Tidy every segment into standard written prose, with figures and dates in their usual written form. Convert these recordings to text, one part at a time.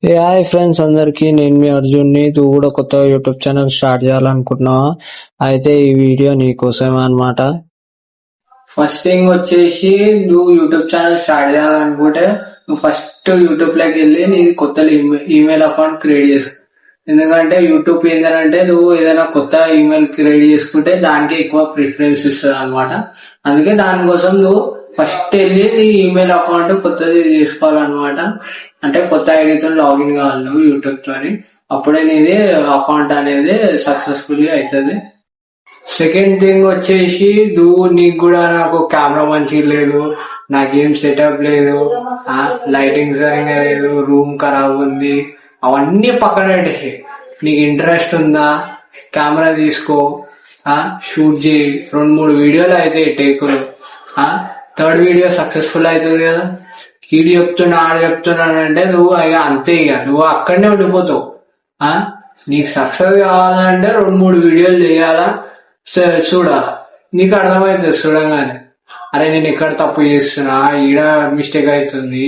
Hi friends అందరికి, నేను మీ అర్జున్ని. నువ్వు కూడా కొత్త యూట్యూబ్ ఛానల్ స్టార్ట్ చేయాలనుకుంటున్నావా? అయితే ఈ వీడియో నీకోసమే అనమాట. ఫస్ట్ థింగ్ వచ్చేసి, నువ్వు యూట్యూబ్ ఛానల్ స్టార్ట్ చేయాలనుకుంటే నువ్వు ఫస్ట్ యూట్యూబ్ లోకి వెళ్ళి నీది కొత్త ఈమెయిల్ అకౌంట్ క్రియేట్ చేసుకో. ఎందుకంటే యూట్యూబ్ ఏంటంటే నువ్వు ఏదైనా కొత్త ఈమెయిల్ క్రియేట్ చేసుకుంటే దానికి ఎక్కువ ప్రిఫరెన్స్ ఇస్తుంది అనమాట. అందుకే దానికోసం నువ్వు ఫస్ట్ వెళ్ళి నీ ఈమెయిల్ అకౌంట్ కొత్తది చేసుకోవాలన్నమాట. అంటే కొత్త ఐడితో లాగిన్ కావాలి నువ్వు యూట్యూబ్ తోని. అప్పుడే నీది అకౌంట్ అనేది సక్సెస్ఫుల్లీ అవుతుంది. సెకండ్ థింగ్ వచ్చేసి, నువ్వు నీకు కూడా నాకు కెమెరా మంచిగా లేదు, నాకేం సెటప్ లేదు, లైటింగ్ సరిగా లేదు, రూమ్ ఖరాబ్ ఉంది, అవన్నీ పక్కన పెట్టేసి నీకు ఇంట్రెస్ట్ ఉందా, కెమెరా తీసుకో, షూట్ చేయి. 2-3 వీడియోలు అయితే టేకులు, థర్డ్ వీడియో సక్సెస్ఫుల్ అవుతుంది కదా. ఈడు చెప్తున్నా ఆడు చెప్తున్నాడు అంటే నువ్వు ఇక అంతే, ఇక నువ్వు అక్కడనే ఉండిపోతావు. నీకు సక్సెస్ కావాలంటే 2-3 వీడియోలు చేయాలా, చూడాలా, నీకు అర్థమవుతుంది చూడంగానే. అరే నేను ఎక్కడ తప్పు చేస్తున్నా, ఈడ మిస్టేక్ అవుతుంది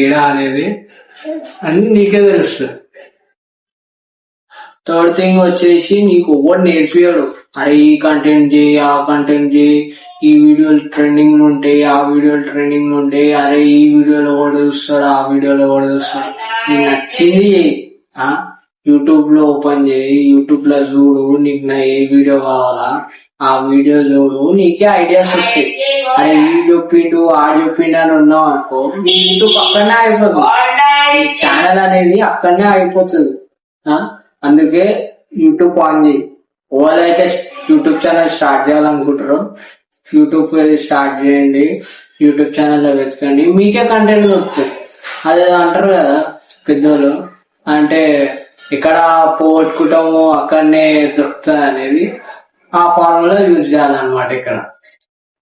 ఈడ అనేది అని నీకే తెలుస్తుంది. థర్డ్ థింగ్ వచ్చేసి, నీకు ఎవరు నేర్పియాడు. అరే ఈ కంటెంట్ చేయి, ఆ కంటెంట్ చేయి, ఈ వీడియోలు ట్రెండింగ్ ఉంటాయి, ఆ వీడియోలు ట్రెండింగ్ ఉంటాయి, అరే ఈ వీడియోలో కూడా చూస్తాడు, ఆ వీడియోలో కూడా చూస్తాడు. నీకు నచ్చింది చెయ్యి. యూట్యూబ్ లో ఓపెన్ చేయి, యూట్యూబ్ లో చూడు, నీకు నా ఏ వీడియో కావాలా ఆ వీడియో చూడు, నీకే ఐడియాస్ వస్తాయి. అరే ఈ చెప్పిండు ఆడు చెప్పిండు అని ఉన్నావు అనుకో, నీ యూట్యూబ్ అక్కడనే అయిపోతుంది, ఛానల్ అనేది అక్కడనే అయిపోతుంది. అందుకే యూట్యూబ్ ఆన్ చేయి. వాళ్ళైతే యూట్యూబ్ ఛానల్ స్టార్ట్ చేయాలనుకుంటారో యూట్యూబ్ స్టార్ట్ చేయండి, యూట్యూబ్ ఛానల్లో వెతకండి, మీకే కంటెంట్ దొరుకుతుంది. అది అంటారు కదా పెద్దోళ్ళు, అంటే ఎక్కడ పోగొట్టుకుంటామో అక్కడనే దొరుకుతుంది అనేది, ఆ ఫార్ములా యూజ్ చేయాలన్నమాట ఇక్కడ.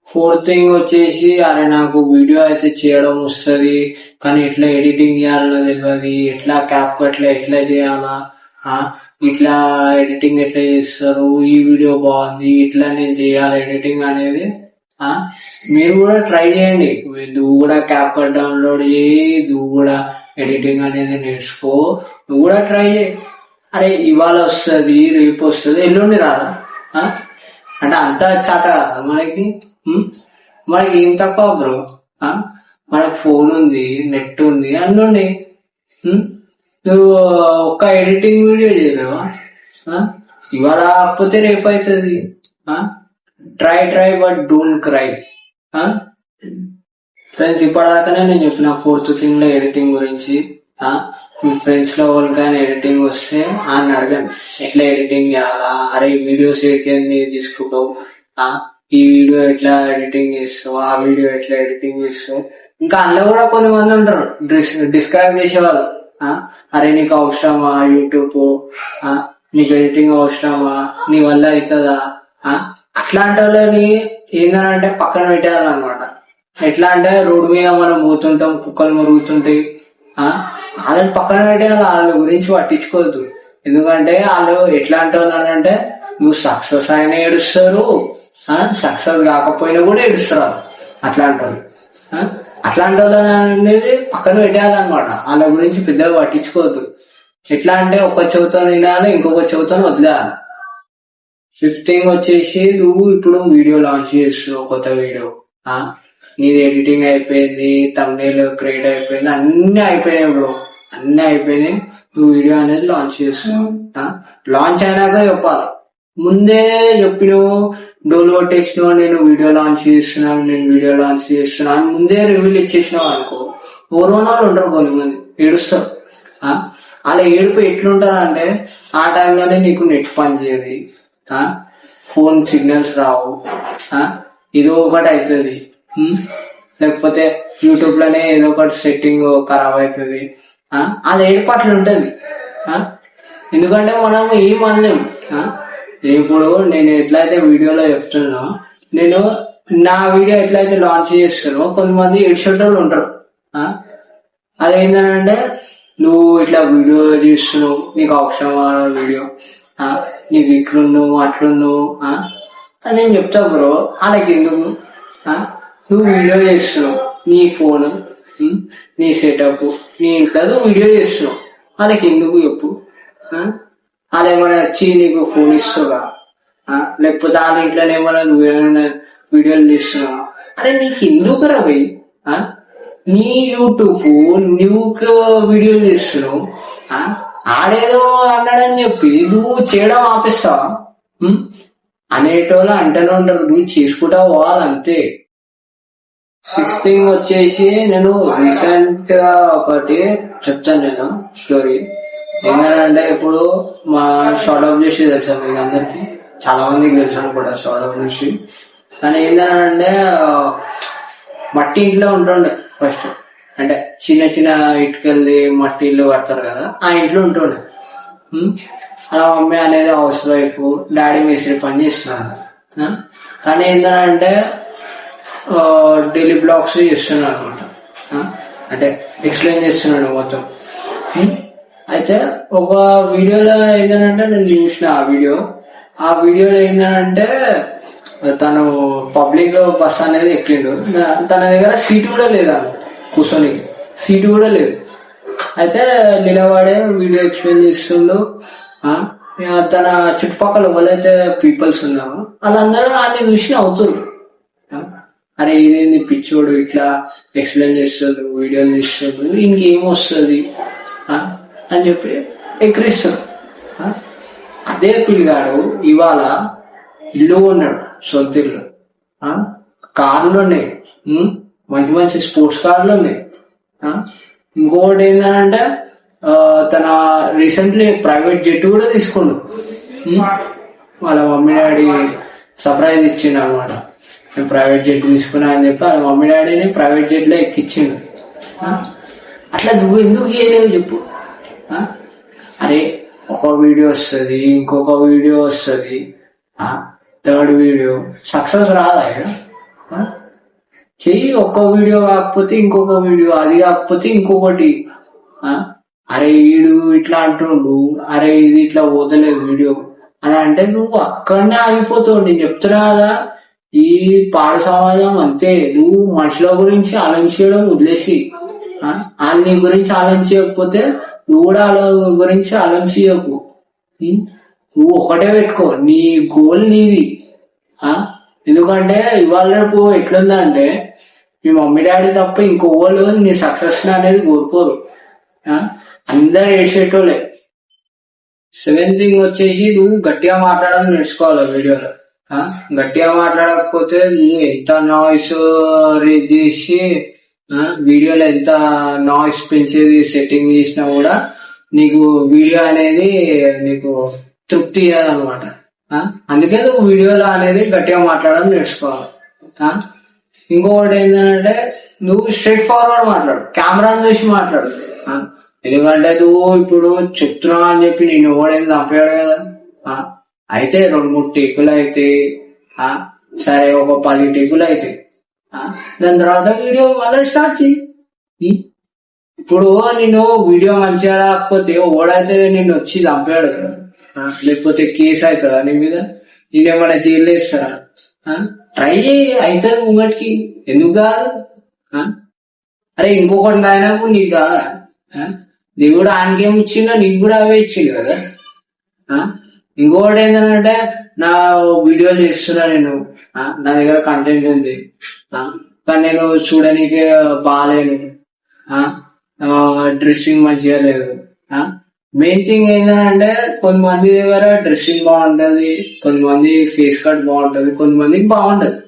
ఫోర్త్ థింగ్ వచ్చేసి, అరే నాకు వీడియో అయితే చేయడం వస్తుంది కానీ ఎట్లా ఎడిటింగ్ చేయాలో తెలియదు, ఎట్లా క్యాప్ కట్లో ఎట్లా చేయాలా, ఇట్లా ఎడిటింగ్ ఎట్లా చేస్తారు, ఈ వీడియో బాగుంది ఇట్లా నేను చేయాలి ఎడిటింగ్ అనేది. మీరు కూడా ట్రై చేయండి. నువ్వు కూడా క్యాప్ కట్ డౌన్లోడ్ చేయి, నువ్వు కూడా ఎడిటింగ్ అనేది నేర్చుకో, నువ్వు కూడా ట్రై చేయి. అరే ఇవాళ వస్తుంది, రేపు వస్తుంది, ఎల్లుండి రాదా? అంటే అంత చేత కదా మనకి. మనకి ఏం తక్కువ బ్రో, మనకి ఫోన్ ఉంది, నెట్ ఉంది, అన్నుండి. నువ్వు ఒక్క ఎడిటింగ్ వీడియో చేయలేవా? ఇవాళ కాకపోతే రేపు అవుతుంది. Try but don't cry. Friends, ఇప్పటిదాకానే నేను చెప్పిన ఫోర్త్ థింగ్ లో ఎడిటింగ్ గురించి. మీ ఫ్రెండ్స్ లో ఎవరికైనా ఎడిటింగ్ వస్తే అని అడగండి, ఎట్లా ఎడిటింగ్ చేయాలా, అరే వీడియోస్ ఎడిటింగ్ తీసుకుంటావు, ఈ వీడియో ఎట్లా ఎడిటింగ్ చేస్తావు, ఆ వీడియో ఎట్లా ఎడిటింగ్ చేస్తావు. ఇంకా అందులో కూడా కొంతమంది ఉంటారు డిస్క్రైబ్ చేసేవాళ్ళు. అరే నీకు అవసరమా యూట్యూబ్, నీకు ఎడిటింగ్ అవసరమా, నీ వల్ల అవుతుందా, అట్లాంటి వాళ్ళని ఏంటంటే పక్కన పెట్టేయాలన్నమాట. ఎట్లా అంటే రోడ్డు మీద మనం పోతుంటాం, కుక్కలు మురుగుతుంటాయి, వాళ్ళని పక్కన పెట్టేయాలి, వాళ్ళ గురించి పట్టించుకోవద్దు. ఎందుకంటే వాళ్ళు ఎట్లాంటి వాళ్ళు అంటే, నువ్వు సక్సెస్ అయినా ఏడుస్తారు, సక్సెస్ కాకపోయినా కూడా ఏడుస్తారు అట్లాంటి వాళ్ళు. అట్లాంటి వాళ్ళు అనేది పక్కన పెట్టేయాలన్నమాట, వాళ్ళ గురించి పెద్దగా పట్టించుకోవద్దు. ఎట్లా అంటే ఒక చెవితో వినాలి, ఇంకొక చెవితో వదిలేయాలి. ఫిఫ్త్ థింగ్ వచ్చేసి, నువ్వు ఇప్పుడు వీడియో లాంచ్ చేస్తున్నావు, కొత్త వీడియో, నీది ఎడిటింగ్ అయిపోయింది, థంబ్నెయిల్ క్రియేట్ అయిపోయింది, అన్ని అయిపోయినాయి బ్రో, అన్ని అయిపోయినాయి. నువ్వు వీడియో అనేది లాంచ్ చేస్తున్నావు. లాంచ్ అయినాక చెప్పాలి, ముందే చెప్పినావు డోలో కొట్టేసినావు, నేను వీడియో లాంచ్ చేస్తున్నాను ముందే రివ్యూలు ఇచ్చేసినావు అనుకో, ఓరోనాలు ఉండరు, కొంతమంది ఏడుస్తారు. అలా ఏడుపు ఎట్లుంటది అంటే, ఆ టైంలోనే నీకు నెట్ పని చేయదు, ఫోన్ సిగ్నల్స్ రావు, ఏదో ఒకటి అవుతుంది, లేకపోతే యూట్యూబ్ లోనే ఏదో ఒకటి సెట్టింగ్ ఖరాబ్ అవుతుంది. అలా ఏడుపు అట్లా ఉంటది. ఎందుకంటే మనం ఏం అనలేం. ఇప్పుడు నేను ఎట్లయితే వీడియోలో చెప్తున్నా, నేను నా వీడియో ఎట్లయితే లాంచ్ చేస్తానో కొంతమంది ఏడ్చేటోళ్ళు ఉంటారు. అదేంటంటే, నువ్వు ఇట్లా వీడియో చేస్తున్నావు, నీకు అవసరమా వీడియో, నీకు ఇట్లున్నావు అట్లున్నావు అని నేను చెప్తా బ్రో. వాళ్ళకి ఎందుకు, నువ్వు వీడియో చేస్తున్నావు, నీ ఫోన్ నీ సెటప్ నీ ఇంట్లో వీడియో చేస్తున్నావు, వాళ్ళకి ఎందుకు చెప్పు? వాళ్ళు ఏమైనా వచ్చి నీకు ఫోన్ ఇస్తుగా, లేకపోతే వాళ్ళ ఇంట్లోనే ఏమైనా నువ్వేమైనా వీడియోలు తీస్తున్నావు? అరే నీకు ఎందుకు రా భయ్? నీ యూట్యూబ్ నువ్వు వీడియోలు తీస్తున్నావు, ఆడేదో అన్నాడని చెప్పి నువ్వు చేయడం ఆపేస్తావా? అనేటోళ్ళు అంటూనే ఉంటారు, నువ్వు చేసుకుంటా పోవాలంతే. 6th థింగ్ వచ్చేసి నేను రీసెంట్ గా ఒకటి చెప్తాను నేను స్టోరీ. ఏంటంటే ఇప్పుడు మా షార్ట్ అవుట్ చేసి తెలుసా మీకు అందరికి, చాలా మందికి తెలుసు అనుకుంటా షార్ట్ అవుట్ చేసి. కానీ ఏంటంటే మట్టి ఇంట్లో ఉంటుండే ఫస్ట్, అంటే చిన్న చిన్న ఇటుకెళ్ళి మట్టి ఇల్లు కడతారు కదా, ఆ ఇంట్లో ఉంటుండే. మా మమ్మీ అనేది హౌస్ వైఫ్, డాడీ మేస్త్రి పని చేస్తున్నాడు. కానీ ఏంటంటే డైలీ బ్లాగ్స్ చేస్తున్నాడు అనమాట, అంటే ఎక్స్ప్లెయిన్ చేస్తున్నాడు మొత్తం. అయితే ఒక వీడియోలో ఏంటంటే నేను చూసిన ఆ వీడియోలో ఏంటంటే తను పబ్లిక్ బస్ అనేది ఎక్కిండు, తన దగ్గర సీటు కూడా లేదా, కూర్చొని సీటు కూడా లేదు. అయితే నిలబడే వీడియో ఎక్స్ప్లెయిన్ చేస్తుండు. తన చుట్టుపక్కల ఎవరైతే పీపుల్స్ ఉన్నారో వాళ్ళందరూ అన్ని చూసి అవుతుంది, అరే ఇదేంది పిచ్చోడు ఇట్లా ఎక్స్ప్లెయిన్ చేస్తుంది, వీడియోలు తీస్తుంది, ఇంకేం వస్తుంది అని చెప్పి ఎక్కిరిస్తారు. అదే పిల్లగాడు ఇవాళ ఇల్లు ఉన్నాడు, సొంత ఇల్లు, కార్లు ఉన్నాయి, మంచి మంచి స్పోర్ట్స్ కార్లు ఉన్నాయి. ఇంకొకటి ఏంటంటే తన రీసెంట్లీ ప్రైవేట్ జెట్ కూడా తీసుకుండు. వాళ్ళ మమ్మీ డాడీ సర్ప్రైజ్ ఇచ్చిండు అనమాట, నేను ప్రైవేట్ జెట్ తీసుకున్నా అని చెప్పి వాళ్ళ మమ్మీ డాడీని ప్రైవేట్ జెట్ లో ఎక్కిచ్చిండు. అట్లా నువ్వు ఎందుకు చేయలేవు చెప్పు? అరే ఒక వీడియో వస్తుంది, ఇంకొక వీడియో వస్తుంది, 3rd వీడియో సక్సెస్ రాదా? చెయ్యి. ఒక్క వీడియో కాకపోతే ఇంకొక వీడియో, అది కాకపోతే ఇంకొకటి. అరే వీడు ఇట్లా అంటుండు, అరే ఇది ఇట్లా పోతలేదు వీడియో అని అంటే నువ్వు అక్కడనే ఆగిపోతావు. నేను చెప్తున్నా కదా, ఈ పాడు సమాజం అంతే. నువ్వు మనుషుల గురించి ఆలోచించడం వదిలేసి, వాళ్ళు నీ గురించి ఆలోచించకపోతే నువ్వు కూడా వాళ్ళ గురించి ఆలోచించకు. నువ్వు ఒకటే పెట్టుకో, నీ గోల్ నీది. ఎందుకంటే ఇవాళ రేపు ఎట్లుందంటే మీ మమ్మీ డాడీ తప్ప ఇంకోళ్ళు నీ సక్సెస్ అనేది కోరుకోరు, అందరు ఏడ్చేటోళ్ళే. 7th థింగ్ వచ్చేసి నువ్వు గట్టిగా మాట్లాడడం నేర్చుకోవాలి వీడియోలో. గట్టిగా మాట్లాడకపోతే నువ్వు ఎంత నాయిస్ రేజ్ చేసి వీడియోలో ఎంత నాయిస్ పెంచేది సెట్టింగ్ చేసినా కూడా నీకు వీడియో అనేది నీకు తృప్తి ఇయ్యదన్నమాట. అందుకే నువ్వు వీడియోలో అనేది గట్టిగా మాట్లాడడం నేర్చుకోవాలి. ఇంకొకటి ఏంటంటే నువ్వు స్ట్రైట్ ఫార్వర్డ్ మాట్లాడు, కెమెరాని చూసి మాట్లాడు. ఎందుకంటే నువ్వు ఇప్పుడు చెప్తున్నావు అని చెప్పి నేను ఎవడేం చంపాడు కదా. అయితే 2-3 టేకులు అయితే సరే, ఒక 10 టేకులు అయితే దాని తర్వాత వీడియో మళ్ళీ స్టార్ట్ చెయ్యి. ఇప్పుడు నేను వీడియో మంచిగా రాకపోతే ఓడైతే నిన్ను వచ్చి చంపాడు కదా, లేకపోతే కేసు అవుతుందా నీ మీద? నేనేమన్నా జైలు వేస్తారా? ట్రై చేయి, అవుతుంది ముంగటికి, ఎందుకు కాదు? అరే ఇంకొకటి అయినప్పుడు నీకు కాదా? దేవుడు ఆయనకేం ఇచ్చిండో నీకు కూడా అవే ఇచ్చిండు కదా. ఇంకొకటి ఏంటంటే నా వీడియోలు చేస్తున్నా నేను, నా దగ్గర కంటెంట్ ఉంది, కానీ నేను చూడడానికి బాగాలేను, డ్రెస్సింగ్ మంచిగా లేదు. మెయిన్ థింగ్ ఏంటంటే కొంతమంది దగ్గర డ్రెస్సింగ్ బాగుంటది, కొంతమంది ఫేస్ కట్ బాగుంటది, కొంతమందికి బాగుంటది.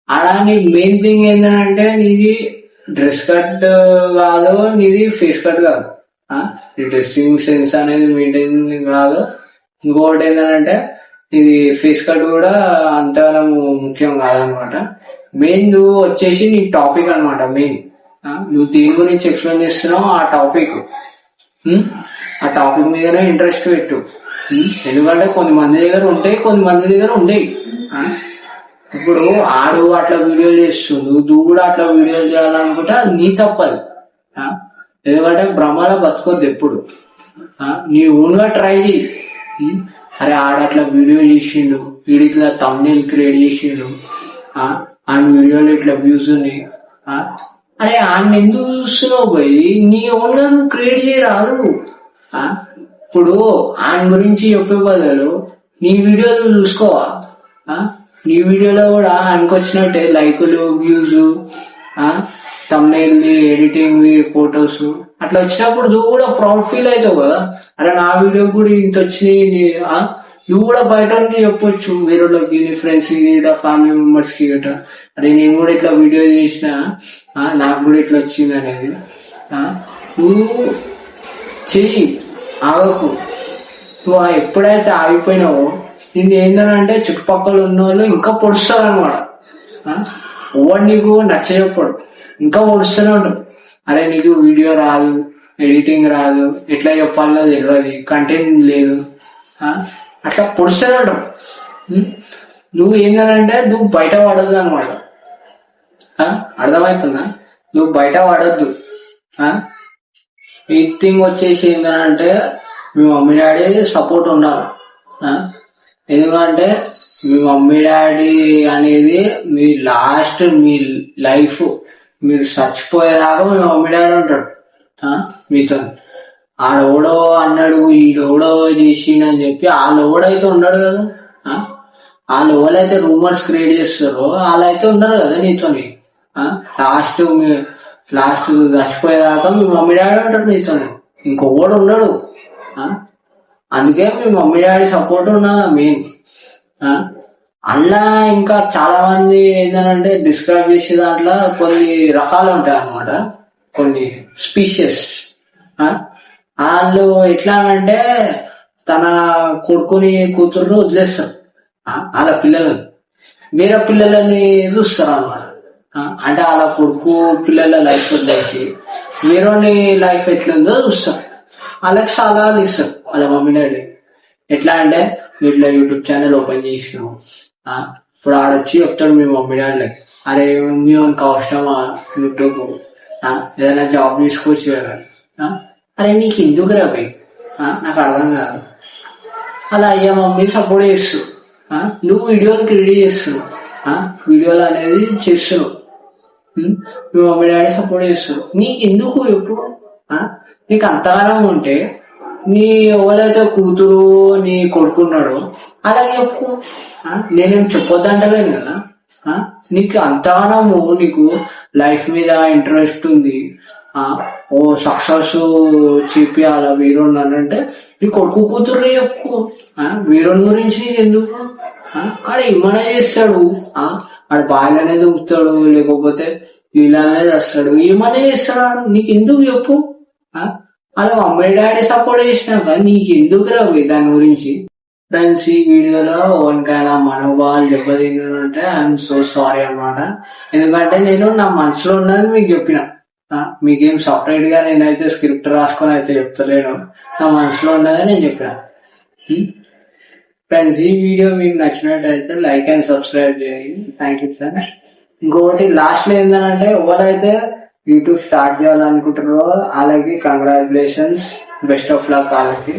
ఆడ నీ మెయిన్ థింగ్ ఏంటంటే నీది డ్రెస్ కట్ కాదు, నీది ఫేస్ కట్ కాదు, నీ డ్రెస్సింగ్ సెన్స్ అనేది మెయింటైన్ కాదు. ఇంకొకటి ఏంటంటే ఇది ఫేస్ కట్ కూడా అంతగా ముఖ్యం కాదనమాట. మెయిన్ నువ్వు వచ్చేసి నీ టాపిక్ అనమాట. మెయిన్ నువ్వు దేని గురించి ఎక్స్ప్లెయిన్ చేస్తున్నావు ఆ టాపిక్ మీదనే ఇంట్రెస్ట్ పెట్టు. ఎందుకంటే కొంతమంది దగ్గర ఉంటాయి, కొంతమంది దగ్గర ఉండేవి. ఇప్పుడు ఆడు అట్లా వీడియోలు చేస్తుండు, నువ్వు కూడా అట్లా వీడియోలు చేయాలనుకుంటే అది నీ తప్పదు. ఎందుకంటే భ్రమలో బతుకోద్దు ఎప్పుడు. నీ ఓన్ గా ట్రై చేయి. అరే ఆడ అట్లా వీడియో చేసిండు, వీడి ఇట్లా థంబ్నెయిల్ క్రియేట్ చేసిండు, ఆ వీడియోలో ఇట్లా వ్యూస్ ఉన్నాయి, అరే ఆయన ఎందుకు చూస్తున్నావు పోయి నీ ఓన్ గా నువ్వు క్రియేట్ చేయరాదు. ఇప్పుడు ఆయన గురించి చెప్పే బదులు నీ వీడియోలు చూసుకోవా. నీ వీడియోలో కూడా ఆయనకు వచ్చినట్టే లైకులు, వ్యూస్, తమ్నైల్, ఎడిటింగ్, ఫొటోస్ అట్లా వచ్చినప్పుడు నువ్వు కూడా ప్రౌడ్ ఫీల్ అవుతావు కదా. అరే నా వీడియో కూడా ఇంత వచ్చినాయి, నువ్వు కూడా బయట చెప్పొచ్చు వేరేళ్ళకి, నీ ఫ్రెండ్స్ కి, ఫ్యామిలీ మెంబర్స్ కి గట్రా. అరే నేను కూడా ఇట్లా వీడియో చేసిన, నాకు కూడా ఇట్లా వచ్చింది అనేది. నువ్వు చెయ్యి, ఆగకు. నువ్వు ఎప్పుడైతే ఆగిపోయినావో నిన్ను ఏంటంటే చుట్టుపక్కల ఉన్న వాళ్ళు ఇంకా పొడుస్తారు అనమాట. ఎవరు నీకు నచ్చజెప్పడు, ఇంకా పొడుస్తూనే ఉంటారు. అరే నీకు వీడియో రాదు, ఎడిటింగ్ రాదు, ఎట్లా చెప్పాలో తెలియదు, కంటెంట్ లేదు, అట్లా పొడుస్తూనే ఉంటారు. నువ్వు ఏంటంటే నువ్వు బయట పడద్దు అనమాట. అర్థమవుతుందా? నువ్వు బయట పడద్దు. ఈ థింగ్ వచ్చేసి ఏంటంటే మీ మమ్మీ డాడీ సపోర్ట్ ఉండాలి. ఎందుకంటే మీ మమ్మీ డాడీ అనేది మీ లాస్ట్, మీ లైఫ్ మీరు చచ్చిపోయేదాకా మీ మమ్మీ డాడీ ఉంటాడు మీతో. ఆడెవడో అన్నాడు, ఈడెవడో చేసిండని చెప్పి వాళ్ళెవడైతే ఉన్నాడు కదా, వాళ్ళు ఎవరైతే రూమర్స్ క్రియేట్ చేస్తారో వాళ్ళైతే ఉండరు కదా నీతోని. లాస్ట్ చచ్చిపోయేదాకా మీ మమ్మీ డాడీ ఉంటాడు నీతోని, ఇంకొకడు ఉండడు. అందుకే మీ మమ్మీ డాడీ సపోర్ట్ ఉండాలి మెయిన్. అలా ఇంకా చాలా మంది ఏంటంటే డిస్క్రైబ్ చేసే దాంట్లో కొన్ని రకాలు ఉంటాయి అన్నమాట, కొన్ని స్పీషియస్. వాళ్ళు ఎట్లా అంటే తన కొడుకుని కూతుర్ని వదిలేస్తారు, వాళ్ళ పిల్లలని వేరే పిల్లలని చూస్తారు అన్నమాట. అంటే వాళ్ళ కొడుకు పిల్లల లైఫ్ వదిలేసి వేరే లైఫ్ ఎట్లుందో చూస్తారు. వాళ్ళకి సలహాలు ఇస్తారు వాళ్ళ మమ్మీ డాడీ. ఎట్లా అంటే వీటిలో యూట్యూబ్ ఛానల్ ఓపెన్ చేసినాం, ఇప్పుడు ఆడొచ్చి చెప్తాడు మీ మమ్మీ డాడీలకి, అరే మీ మనకు అవసరమా యూట్యూబ్, ఏదైనా జాబ్ తీసుకోవచ్చు కదా. అరే నీకు ఎందుకు రాబాయి, నాకు అర్థం కాదు. అలా అయ్యా మమ్మీ సపోర్ట్ చేస్తూ నువ్వు వీడియోలు క్రియేట్ చేస్తున్నావు, వీడియోలు అనేది చేస్తున్నావు, మీ మమ్మీ డాడీ సపోర్ట్ చేస్తున్నావు. నీకు ఎందుకు ఎప్పుడు నీకు అంతగానం ఉంటే నీ ఎవరైతే కూతురు నీ కొడుకున్నాడో అలాగే చెప్పు. నేనేం చెప్పొద్దంటలేను కదా. నీకు అంతగానము నీకు లైఫ్ మీద ఇంట్రెస్ట్ ఉంది, ఓ సక్సెస్ చూపియాల వీరున్నానంటే నీ కొడుకు కూతురు చెప్పు. వీరుని గురించి నీకు ఎందుకు? ఆడ ఏమైనా చేస్తాడు, ఆడ బాయిలనే దూకుతాడు, లేకపోతే వీళ్ళనే చేస్తాడు, ఏమైనా చేస్తాడు, నీకు ఎందుకు చెప్పు. అలా మమ్మీ డాడీ సపోర్ట్ చేసినాక నీకు ఎందుకు రావు దాని గురించి. ఫ్రెండ్స్, ఈ వీడియోలో ఎవరికైనా మనోభావాలు దెబ్బతింటే ఐఎమ్ సో సారీ అన్నమాట. ఎందుకంటే నేను నా మనసులో ఉన్నది మీకు చెప్పిన, మీకేం సపరేట్ గా నేనైతే స్క్రిప్ట్ రాసుకొని అయితే చెప్తలేను, నా మనసులో ఉన్నదే నేను చెప్పిన. ఫ్రెండ్స్, ఈ వీడియో మీకు నచ్చినట్టయితే లైక్ అండ్ సబ్స్క్రైబ్ చేయండి. Thank you sir. ఇంకొకటి లాస్ట్ లో ఏంటంటే ఎవరైతే యూట్యూబ్ స్టార్ట్ చేయాలనుకుంటారో అలాగే కంగ్రాచులేషన్స్, బెస్ట్ ఆఫ్ లక్ వాళ్ళకి.